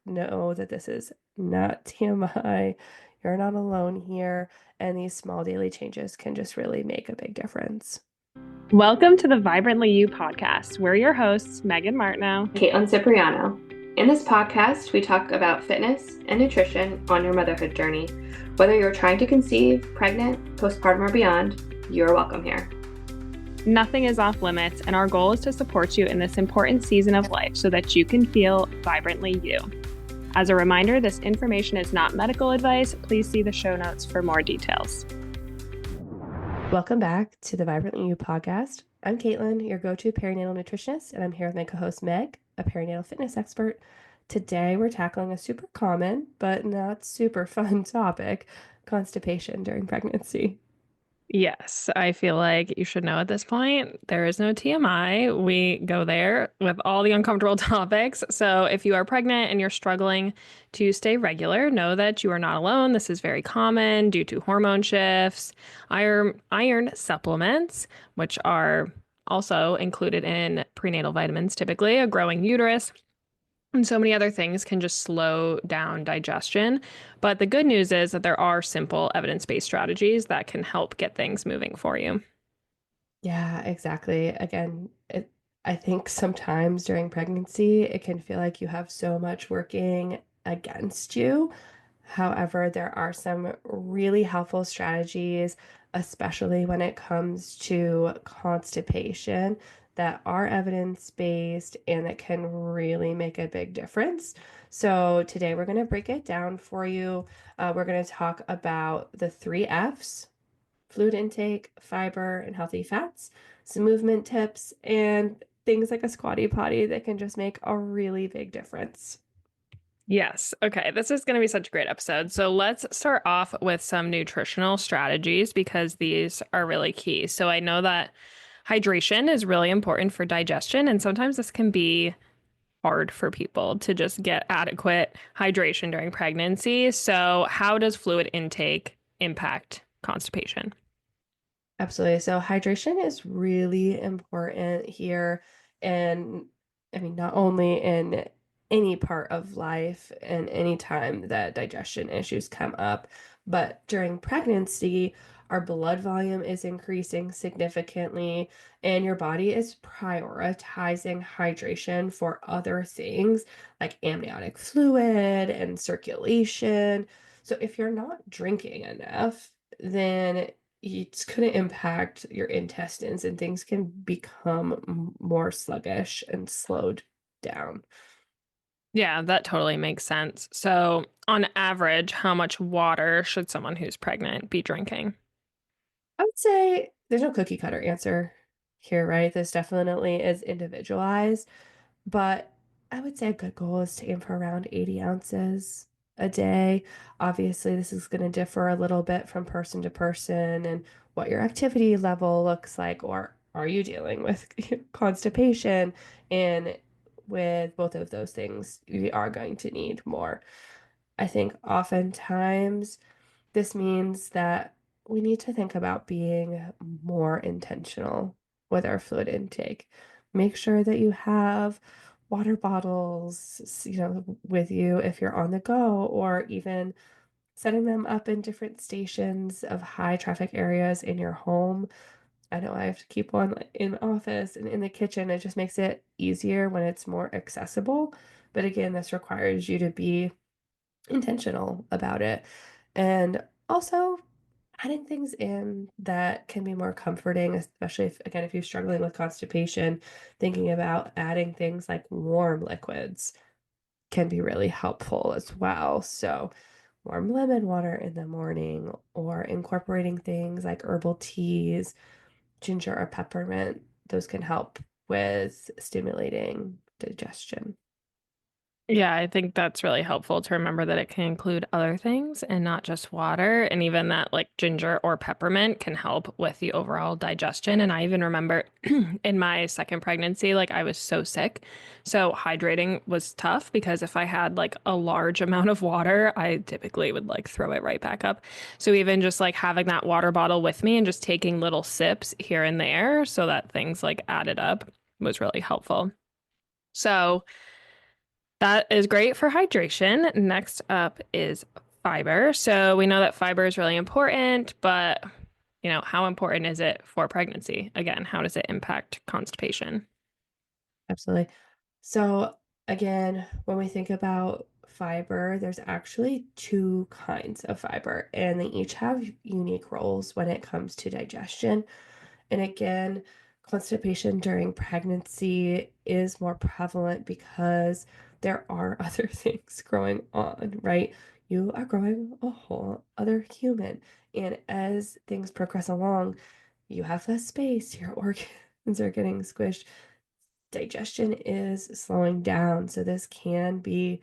know that this is not TMI. You're not alone here, and these small daily changes can just really make a big difference. Welcome to the Vibrantly You podcast. We're your hosts, Megan Martineau. Caitlin Cipriano. In this podcast, we talk about fitness and nutrition on your motherhood journey. Whether you're trying to conceive, pregnant, postpartum, or beyond, you're welcome here. Nothing is off limits, and our goal is to support you in this important season of life so that you can feel vibrantly you. As a reminder, this information is not medical advice. Please see the show notes for more details. Welcome back to the Vibrantly You podcast. I'm Caitlin, your go-to perinatal nutritionist, and I'm here with my co-host Meg, a perinatal fitness expert. Today, we're tackling a super common but not super fun topic, constipation during pregnancy. Yes, I feel like you should know at this point, there is no TMI. We go there with all the uncomfortable topics. So if you are pregnant and you're struggling to stay regular, know that you are not alone. This is very common due to hormone shifts, iron supplements, which are also included in prenatal vitamins, typically a growing uterus. And so many other things can just slow down digestion. But the good news is that there are simple evidence-based strategies that can help get things moving for you. Yeah, exactly. Again, I think sometimes during pregnancy, it can feel like you have so much working against you. However, there are some really helpful strategies, especially when it comes to constipation, that are evidence-based and that can really make a big difference. So today we're going to break it down for you. We're going to talk about the three F's: fluid intake, fiber, and healthy fats, some movement tips, and things like a squatty potty that can just make a really big difference. Yes. Okay. This is going to be such a great episode. So let's start off with some nutritional strategies because these are really key. So I know that hydration is really important for digestion, and sometimes this can be hard for people to just get adequate hydration during pregnancy. So how does fluid intake impact constipation? Absolutely. So hydration is really important here. And I mean, not only in any part of life and any time that digestion issues come up, but during pregnancy, our blood volume is increasing significantly, and your body is prioritizing hydration for other things like amniotic fluid and circulation. So if you're not drinking enough, then it's going to impact your intestines and things can become more sluggish and slowed down. Yeah, that totally makes sense. So, on average, how much water should someone who's pregnant be drinking? I would say there's no cookie cutter answer here, right? This definitely is individualized, but I would say a good goal is to aim for around 80 ounces a day. Obviously, this is going to differ a little bit from person to person and what your activity level looks like, or are you dealing with constipation? And with both of those things, you are going to need more. I think oftentimes this means that we need to think about being more intentional with our fluid intake. Make sure that you have water bottles, with you if you're on the go, or even setting them up in different stations of high traffic areas in your home. I know I have to keep one in the office and in the kitchen. It just makes it easier when it's more accessible. But again, this requires you to be intentional about it. And also adding things in that can be more comforting, especially if, again, if you're struggling with constipation, thinking about adding things like warm liquids can be really helpful as well. So, warm lemon water in the morning, or incorporating things like herbal teas, ginger or peppermint, those can help with stimulating digestion. Yeah, I think that's really helpful to remember that it can include other things and not just water. And even that, like ginger or peppermint, can help with the overall digestion. And I even remember in my second pregnancy, like I was so sick. So hydrating was tough because if I had like a large amount of water, I typically would like throw it right back up. So even just like having that water bottle with me and just taking little sips here and there so that things like added up was really helpful. So, That is great for hydration. Next up is fiber. So we know that fiber is really important, but how important is it for pregnancy? Again, how does it impact constipation? Absolutely. So again, when we think about fiber, there's actually two kinds of fiber, and they each have unique roles when it comes to digestion. And again, constipation during pregnancy is more prevalent because there are other things growing on, right? You are growing a whole other human. And as things progress along, you have less space, your organs are getting squished, digestion is slowing down. So this can be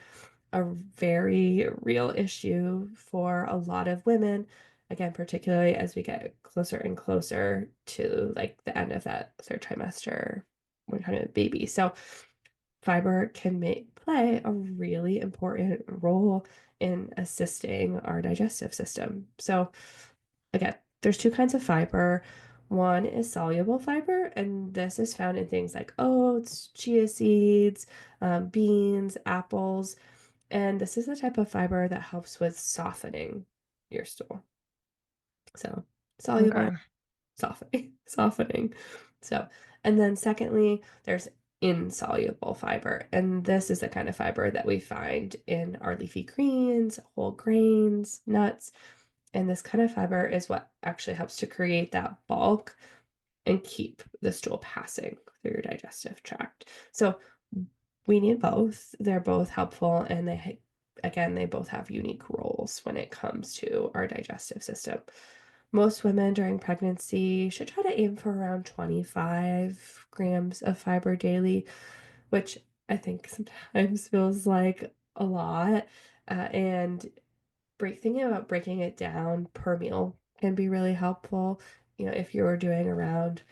a very real issue for a lot of women. Again, particularly as we get closer and closer to like the end of that third trimester when having a baby. So fiber can play a really important role in assisting our digestive system. So again, there's two kinds of fiber. One is soluble fiber, and this is found in things like oats, chia seeds, beans, apples. And this is the type of fiber that helps with softening your stool. So Okay. soluble, softening, softening. So, and then secondly, there's insoluble fiber. And this is the kind of fiber that we find in our leafy greens, whole grains, nuts. And this kind of fiber is what actually helps to create that bulk and keep the stool passing through your digestive tract. So we need both. They're both helpful, and they both have unique roles when it comes to our digestive system. Most women during pregnancy should try to aim for around 25 grams of fiber daily, which I think sometimes feels like a lot. And thinking about breaking it down per meal can be really helpful. If you're doing around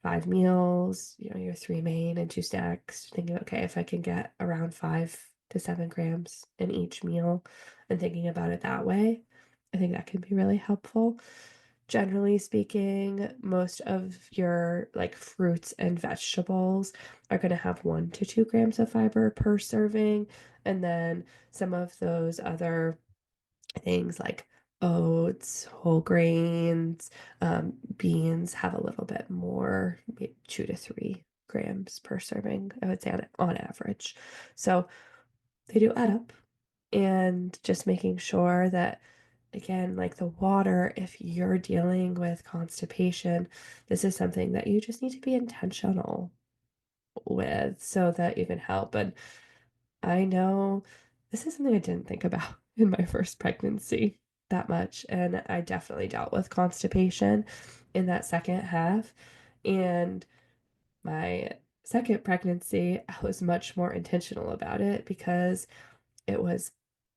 5 meals, your three main and two snacks, thinking, okay, if I can get around 5 to 7 grams in each meal and thinking about it that way, I think that can be really helpful. Generally speaking, most of your like fruits and vegetables are going to have 1 to 2 grams of fiber per serving. And then some of those other things like oats, whole grains, beans have a little bit more, maybe 2 to 3 grams per serving, I would say on average. So they do add up. And just making sure that, again, like the water, if you're dealing with constipation, this is something that you just need to be intentional with so that you can help. And I know this is something I didn't think about in my first pregnancy that much. And I definitely dealt with constipation in that second half. And my second pregnancy, I was much more intentional about it because it was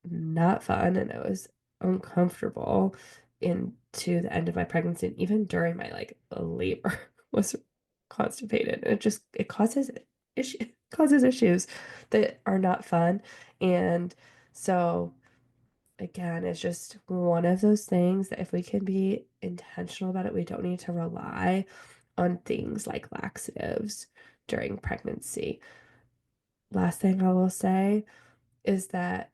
not fun and it was uncomfortable into the end of my pregnancy. And even during my like labor was constipated. It causes issues that are not fun. And so again, it's just one of those things that if we can be intentional about it, we don't need to rely on things like laxatives during pregnancy. Last thing I will say is that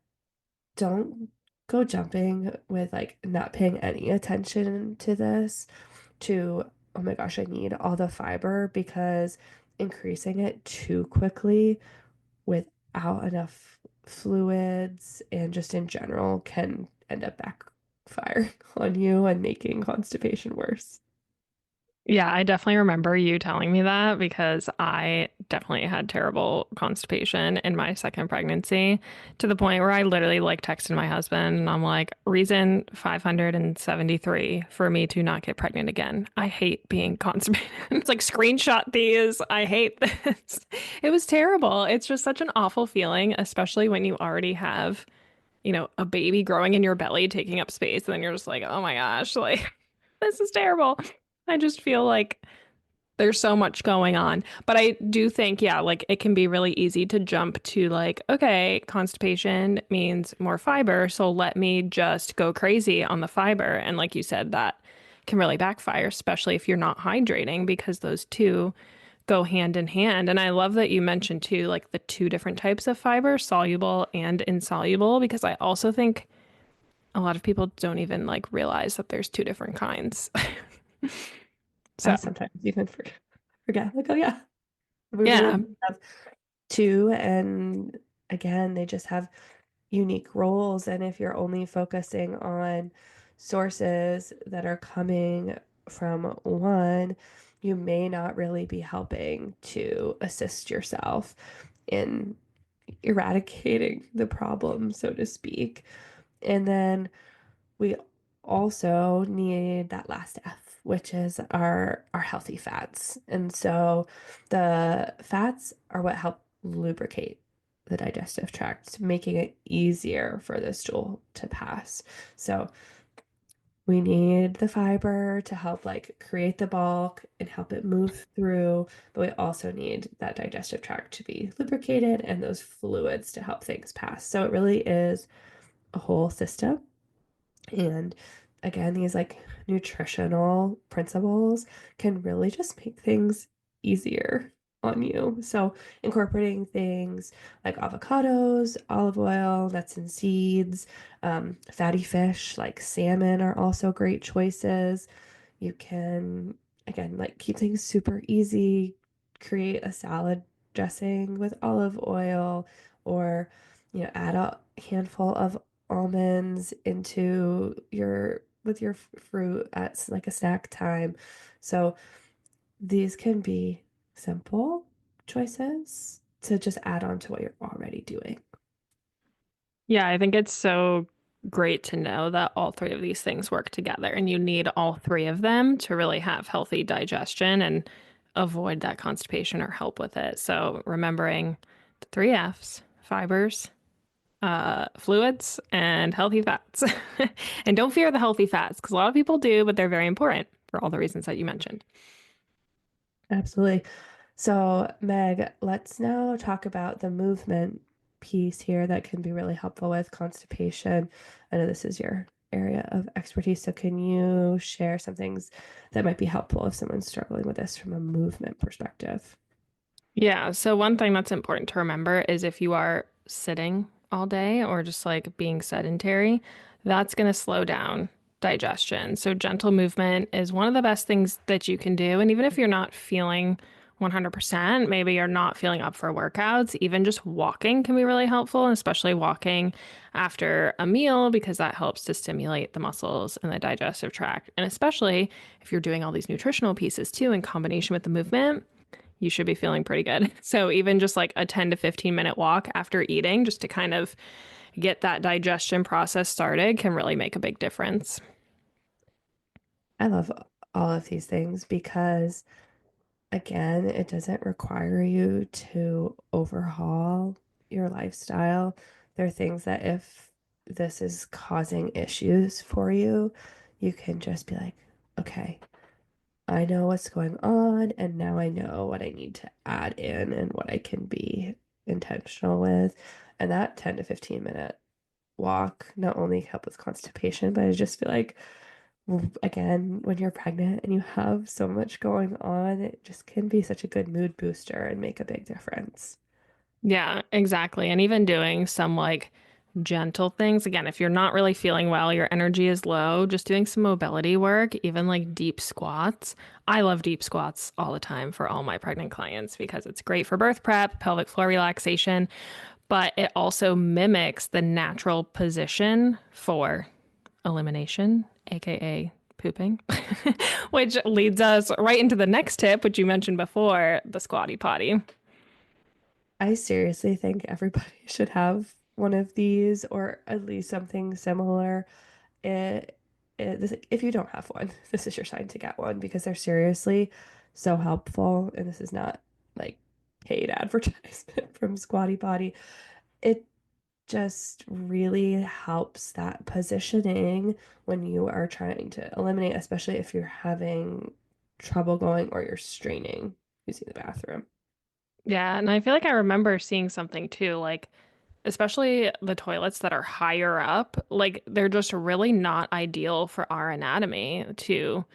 don't go jumping with like not paying any attention to this to, oh my gosh, I need all the fiber, because increasing it too quickly without enough fluids and just in general can end up backfiring on you and making constipation worse. Yeah, I definitely remember you telling me that because I definitely had terrible constipation in my second pregnancy to the point where I literally like texted my husband and I'm like, reason 573 for me to not get pregnant again. I hate being constipated. It's like screenshot these. I hate this. It was terrible. It's just such an awful feeling, especially when you already have, a baby growing in your belly taking up space and then you're just like, oh my gosh, like this is terrible. I just feel like there's so much going on. But I do think, yeah, like it can be really easy to jump to like, okay, constipation means more fiber, so let me just go crazy on the fiber. And like you said, that can really backfire, especially if you're not hydrating, because those two go hand in hand. And I love that you mentioned too, like the two different types of fiber, soluble and insoluble, because I also think a lot of people don't even like realize that there's two different kinds. I So, sometimes even forget, like, oh yeah, we really yeah. have two, and again, they just have unique roles. And if you're only focusing on sources that are coming from one, you may not really be helping to assist yourself in eradicating the problem, so to speak. And then we also need that last F, which is our healthy fats. And so the fats are what help lubricate the digestive tract, making it easier for the stool to pass. So we need the fiber to help like create the bulk and help it move through, but we also need that digestive tract to be lubricated and those fluids to help things pass. So it really is a whole system. And again, these like nutritional principles can really just make things easier on you. So, incorporating things like avocados, olive oil, nuts and seeds, fatty fish like salmon are also great choices. You can, again, like keep things super easy, create a salad dressing with olive oil, or, add a handful of almonds into your with your fruit at like a snack time. So these can be simple choices to just add on to what you're already doing. Yeah, I think it's so great to know that all three of these things work together, and you need all three of them to really have healthy digestion and avoid that constipation or help with it. So remembering the three F's, fibers, fluids, and healthy fats. And don't fear the healthy fats because a lot of people do, but they're very important for all the reasons that you mentioned. Absolutely. So, Meg, let's now talk about the movement piece here that can be really helpful with constipation. I know this is your area of expertise, so can you share some things that might be helpful if someone's struggling with this from a movement perspective? Yeah, so one thing that's important to remember is if you are sitting all day or just like being sedentary, that's going to slow down digestion. So gentle movement is one of the best things that you can do. And even if you're not feeling 100%, maybe you're not feeling up for workouts, even just walking can be really helpful, especially walking after a meal because that helps to stimulate the muscles and the digestive tract. And especially if you're doing all these nutritional pieces too in combination with the movement, you should be feeling pretty good. So even just like a 10 to 15-minute walk after eating, just to kind of get that digestion process started, can really make a big difference. I love all of these things because, again, it doesn't require you to overhaul your lifestyle. There are things that if this is causing issues for you, you can just be like, okay, I know what's going on, and now I know what I need to add in and what I can be intentional with. And that 10 to 15-minute walk not only help with constipation, but I just feel like again, when you're pregnant and you have so much going on, it just can be such a good mood booster and make a big difference. Yeah, exactly. And even doing some like gentle things. Again, if you're not really feeling well, your energy is low, just doing some mobility work, even like deep squats. I love deep squats all the time for all my pregnant clients because it's great for birth prep, pelvic floor relaxation, but it also mimics the natural position for elimination, aka pooping, which leads us right into the next tip, which you mentioned before, the squatty potty. I seriously think everybody should have one of these or at least something similar. If you don't have one, this is your sign to get one because they're seriously so helpful. And this is not like paid advertisement from Squatty Potty. It just really helps that positioning when you are trying to eliminate, especially if you're having trouble going or you're straining using the bathroom. Yeah, and I feel like I remember seeing something too, like especially the toilets that are higher up, like they're just really not ideal for our anatomy to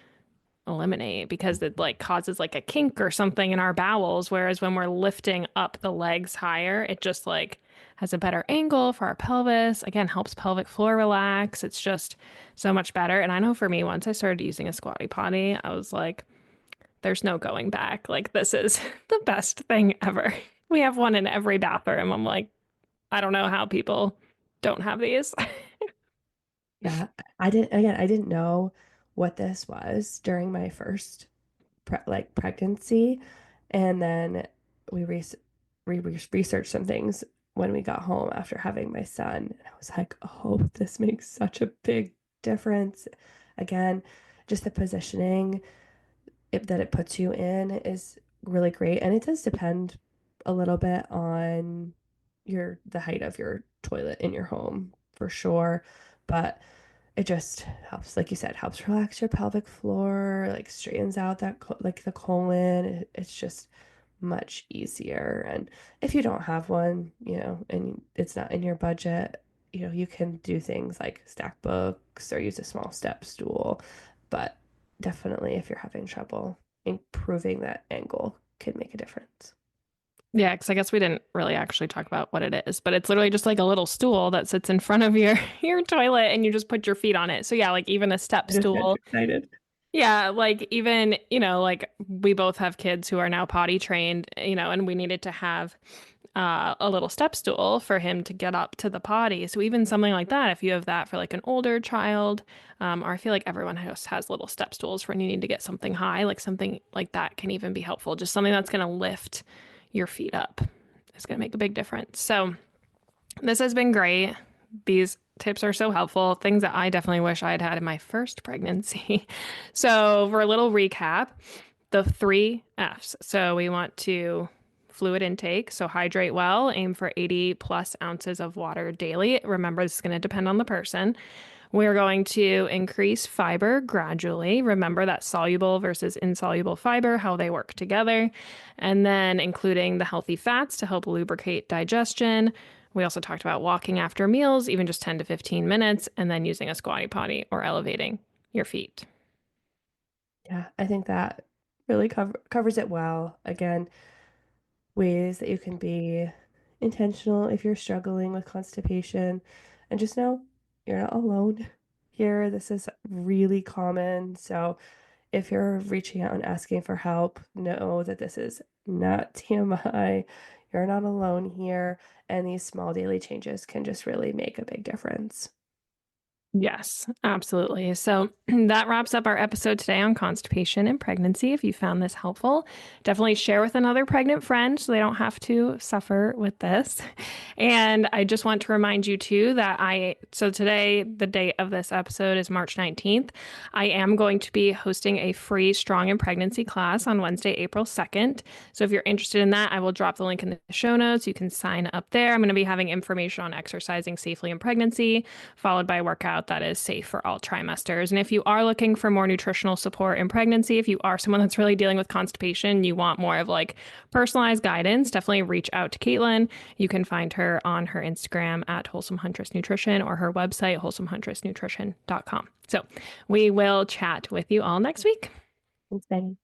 eliminate because it like causes like a kink or something in our bowels. Whereas when we're lifting up the legs higher, it just like has a better angle for our pelvis. Again, helps pelvic floor relax. It's just so much better. And I know for me, once I started using a squatty potty, I was like, there's no going back. Like, this is the best thing ever. We have one in every bathroom. I'm like, I don't know how people don't have these. Yeah, I didn't know what this was during my first pregnancy, and then we researched some things when we got home after having my son, and I was like, oh, this makes such a big difference. Again, just the positioning that it puts you in is really great, and it does depend a little bit on the height of your toilet in your home for sure, but it just helps, like you said, helps relax your pelvic floor, like straightens out like the colon. It's just much easier. And if you don't have one, and it's not in your budget, you can do things like stack books or use a small step stool. But definitely, if you're having trouble, improving that angle can make a difference. Yeah, because I guess we didn't really actually talk about what it is, but it's literally just like a little stool that sits in front of your your toilet and you just put your feet on it. So yeah, like even a step I just get stool. excited. Yeah, like even, like we both have kids who are now potty trained, and we needed to have a little step stool for him to get up to the potty. So even something like that, if you have that for like an older child, or I feel like everyone has little step stools for when you need to get something high, like something like that can even be helpful. Just something that's going to lift your feet up. It's going to make a big difference. So this has been great. These tips are so helpful, things that I definitely wish I had had in my first pregnancy. So, for a little recap, the 3 F's. So, we want to fluid intake, so hydrate well, aim for 80 plus ounces of water daily. Remember, this is going to depend on the person. We're going to increase fiber gradually. Remember that soluble versus insoluble fiber, how they work together. And then including the healthy fats to help lubricate digestion. We also talked about walking after meals, even just 10 to 15 minutes, and then using a squatty potty or elevating your feet. Yeah, I think that really covers it well. Again, ways that you can be intentional if you're struggling with constipation, and just know you're not alone here. This is really common. So if you're reaching out and asking for help, know that this is not TMI. You're not alone here, and these small daily changes can just really make a big difference. Yes, absolutely. So that wraps up our episode today on constipation and pregnancy. If you found this helpful, definitely share with another pregnant friend so they don't have to suffer with this. And I just want to remind you too that so today, the date of this episode is March 19th. I am going to be hosting a free strong in pregnancy class on Wednesday, April 2nd. So if you're interested in that, I will drop the link in the show notes. You can sign up there. I'm going to be having information on exercising safely in pregnancy, followed by a workout that is safe for all trimesters. And if you are looking for more nutritional support in pregnancy, if you are someone that's really dealing with constipation, you want more of like personalized guidance, definitely reach out to Caitlin. You can find her on her Instagram at Wholesome Huntress Nutrition or her website, wholesomehuntressnutrition.com. So we will chat with you all next week. Thanks, Benny.